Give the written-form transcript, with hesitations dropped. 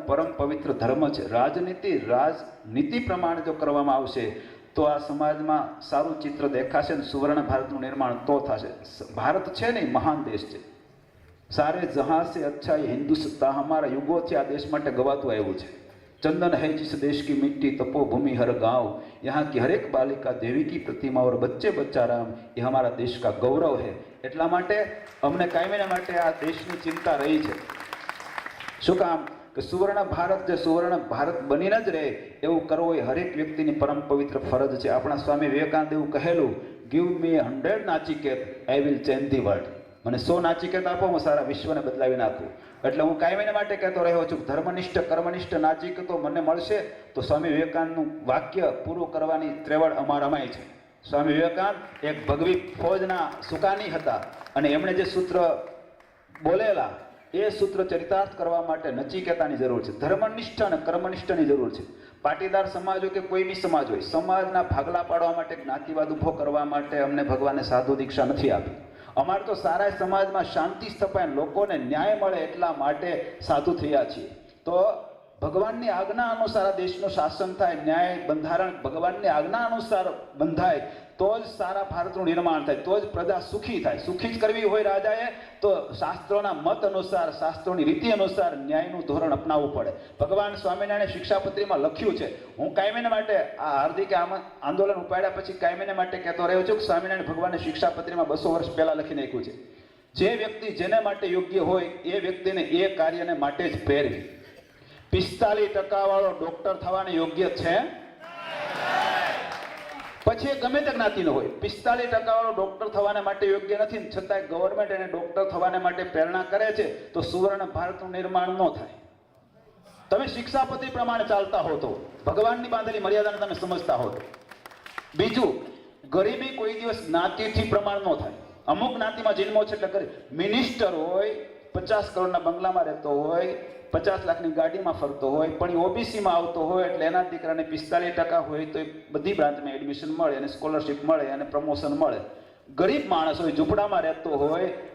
પરમ પવિત્ર ધર્મ છે। રાજનીતિ પ્રમાણે જો કરવામાં આવશે તો આ સમાજમાં સારું ચિત્ર દેખાશે ને સુવર્ણ ભારતનું નિર્માણ તો થશે। ભારત છે ને મહાન દેશ છે, સારે જહાં સે અચ્છા ये हिंदुस्तान हमारा युगोથી આ દેશ માટે ગવાતું આવ્યું છે। चंदन है जिस देश की मिट्टी तपोभूमि हर गांव, यहाँ की हर एक बालिका देवी की प्रतिमा और बच्चे बच्चा राम, ये हमारा देश का गौरव है। એટલા માટે અમને કાયમીને માટે આ દેશની ચિંતા રહી છે। શું કામ કે સુવર્ણ ભારત જે સુવર્ણ ભારત બનીને જ રહે એવું કરવું એ હરેક વ્યક્તિની પરમ પવિત્ર ફરજ છે। આપણા સ્વામી વિવેકાનંદ એવું કહેલું, give me 100 Nachiket I will change the world. મને 100 નાચિકેત આપો, હું સારા વિશ્વને બદલાવી નાખું। એટલે હું કાયમીને માટે કહેતો રહ્યો છું, ધર્મનિષ્ઠ કર્મનિષ્ઠ નાચિકેતો મને મળશે તો સ્વામી વિવેકાનંદનું વાક્ય પૂરું કરવાની ત્રેવડ અમારામાંય છે। સ્વામી વિવેકાનંદ એક ભગવી ફૌજના સુકાની હતા અને એમણે જે સૂત્ર બોલેલા એ સૂત્ર ચરિતાર્થ કરવા માટે નચિકેતાની જરૂર છે। ધર્મનિષ્ઠ અને કર્મનિષ્ઠની જરૂર છે। પાટીદાર સમાજ હોય કે કોઈ બી સમાજ હોય, સમાજના ભાગલા પાડવા માટે, જ્ઞાતિવાદ ઊભો કરવા માટે અમને ભગવાને સાધુ દીક્ષા નથી આપી। અમારે તો સારા સમાજમાં શાંતિ સ્થપાય, લોકોને ન્યાય મળે એટલા માટે સાધુ થયા છીએ। તો ભગવાનની આજ્ઞા અનુસાર આ દેશનું શાસન થાય, ન્યાય બંધારણ ભગવાનની આજ્ઞા અનુસાર બંધાય તો જ સારા ભારતનું નિર્માણ થાય, તો જ પ્રજા સુખી થાય। સુખી જ કરવી હોય રાજાએ તો શાસ્ત્રોના મત અનુસાર, શાસ્ત્રોની રીતિ અનુસાર ન્યાયનું ધોરણ અપનાવવું પડે। ભગવાન સ્વામિનારાયણ શિક્ષાપત્રીમાં લખ્યું છે, હું કાયમીને માટે આ હાર્દિક આંદોલન ઉપાડ્યા પછી કાયમીને માટે કહેતો રહ્યો છું કે સ્વામિનારાયણ ભગવાને શિક્ષાપત્રીમાં 200 વર્ષ પહેલા લખી નાખ્યું છે, જે વ્યક્તિ જેને માટે યોગ્ય હોય એ વ્યક્તિને એ કાર્યને માટે જ પ્રેરવી। 45% વાળો ડોક્ટર થવાને યોગ્ય છે, પછી એ ગમે તે જ્ઞાતિનો હોય, 45% વાળો ડોક્ટર થવાને માટે યોગ્ય નથી, છતાંય ગવર્મેન્ટ એને ડોક્ટર થવાને માટે પ્રેરણા કરે છે તો સુવર્ણ ભારતનું નિર્માણ ન થાય। તમે શિક્ષાપત્રી પ્રમાણે ચાલતા હો તો, ભગવાનની બાંધેલી મર્યાદાને તમે સમજતા હો તો। બીજું, ગરીબી કોઈ દિવસ જ્ઞાતિથી પ્રમાણ ન થાય। અમુક જ્ઞાતિમાં જન્મો છે એટલે મિનિસ્ટર હોય, 50 કરોડના બંગલામાં રહેતો હોય, 50 લાખની ગાડીમાં ફરતો હોય, પણ એ ઓબીસીમાં આવતો હોય એટલે એના દીકરાને 45% હોય તો એ બધી બ્રાન્ચમાં એડમિશન મળે અને સ્કોલરશિપ મળે અને પ્રમોશન મળે। ગરીબ માણસ હોય, ઝૂંપડામાં રહેતો હોય,